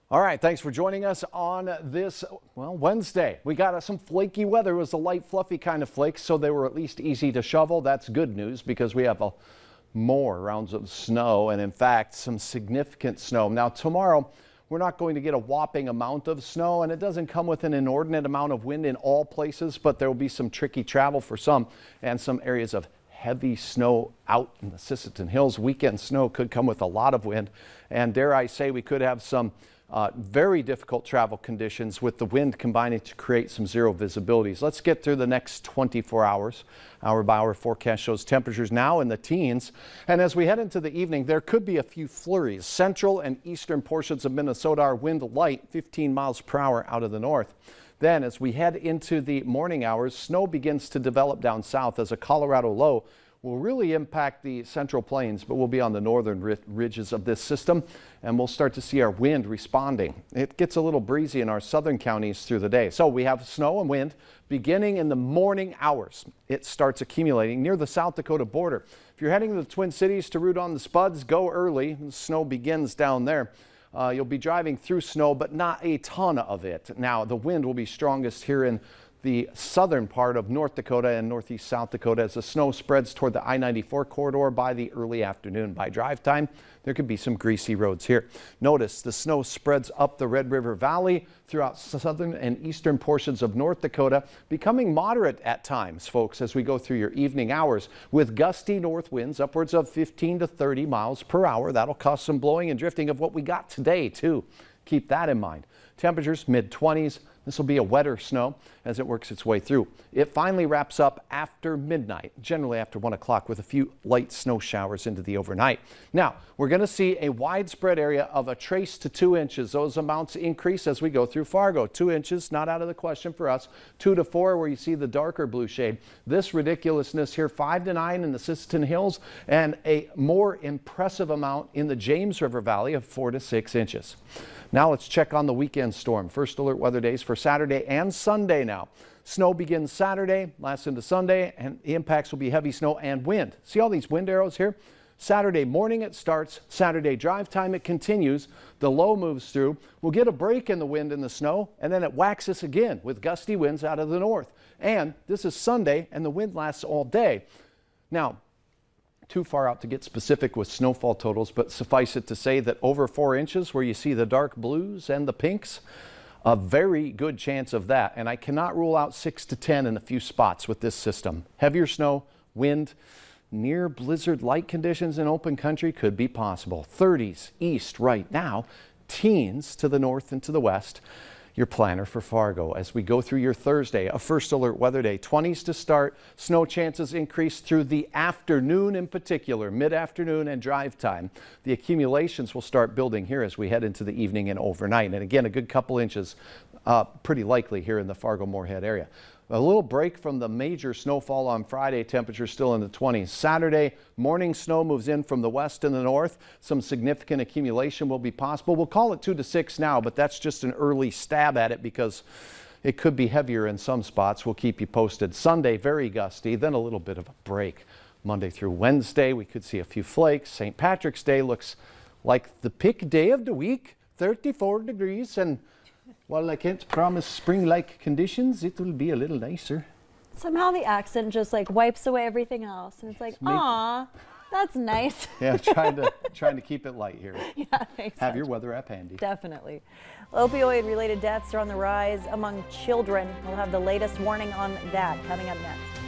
All right, thanks for joining us on this, Wednesday. We got some flaky weather. It was a light, fluffy kind of flakes, so they were at least easy to shovel. That's good news because we have more rounds of snow and, in fact, some significant snow. Now, tomorrow, we're not going to get a whopping amount of snow, and it doesn't come with an inordinate amount of wind in all places, but there will be some tricky travel for some and some areas of heavy snow out in the Sisseton Hills. Weekend snow could come with a lot of wind, and dare I say we could have some very difficult travel conditions with the wind combining to create some zero visibilities. Let's get through the next 24 hours. Hour by hour forecast shows temperatures now in the teens. And as we head into the evening, there could be a few flurries. Central and eastern portions of Minnesota are wind light, 15 miles per hour out of the north. Then as we head into the morning hours, snow begins to develop down south as a Colorado low will really impact the central plains, but we'll be on the northern ridges of this system, and we'll start to see our wind responding. It gets a little breezy in our southern counties through the day. So we have snow and wind beginning in the morning hours. It starts accumulating near the South Dakota border. If you're heading to the Twin Cities to root on the spuds, go early. The snow begins down there. You'll be driving through snow, but not a ton of it. Now, the wind will be strongest here in the southern part of North Dakota and northeast South Dakota as the snow spreads toward the I-94 corridor by the early afternoon. By drive time, there could be some greasy roads here. Notice the snow spreads up the Red River Valley throughout southern and eastern portions of North Dakota, becoming moderate at times, folks, as we go through your evening hours with gusty north winds upwards of 15 to 30 miles per hour. That'll cause some blowing and drifting of what we got today, too. Keep that in mind. Temperatures mid-20s. This will be a wetter snow as it works its way through. It finally wraps up after midnight, generally after 1 o'clock, with a few light snow showers into the overnight. Now, we're going to see a widespread area of a trace to 2 inches. Those amounts increase as we go through Fargo. 2 inches, not out of the question for us. 2 to 4 where you see the darker blue shade. This ridiculousness here, 5 to 9 in the Sisseton Hills, and a more impressive amount in the James River Valley of 4 to 6 inches. Now let's check on the weekend storm. First alert weather days for Saturday and Sunday now. Snow begins Saturday, lasts into Sunday, and the impacts will be heavy snow and wind. See all these wind arrows here? Saturday morning it starts. Saturday drive time it continues. The low moves through. We'll get a break in the wind and the snow, and then it whacks us again with gusty winds out of the north. And this is Sunday, and the wind lasts all day. Now, too far out to get specific with snowfall totals, but suffice it to say that over 4 inches where you see the dark blues and the pinks, a very good chance of that. And I cannot rule out 6 to 10 in a few spots with this system. Heavier snow, wind, near blizzard-like conditions in open country could be possible. 30s east right now, teens to the north and to the west. Your planner for Fargo as we go through your Thursday, a first alert weather day. 20s to start. Snow chances increase through the afternoon in particular, mid-afternoon and drive time. The accumulations will start building here as we head into the evening and overnight. And again, a good couple inches pretty likely here in the Fargo-Moorhead area. A little break from the major snowfall on Friday, temperatures still in the 20s. Saturday, morning snow moves in from the west and the north. Some significant accumulation will be possible. We'll call it 2 to 6 now, but that's just an early stab at it because it could be heavier in some spots. We'll keep you posted. Sunday, very gusty, then a little bit of a break. Monday through Wednesday, we could see a few flakes. St. Patrick's Day looks like the pick day of the week, 34 degrees, and while I can't promise spring-like conditions, it will be a little nicer. Somehow the accent just like wipes away everything else, and it's like, aw, that's nice. Yeah, trying to keep it light here. Yeah, thanks. Have your weather app handy. Definitely. Opioid-related deaths are on the rise among children. We'll have the latest warning on that coming up next.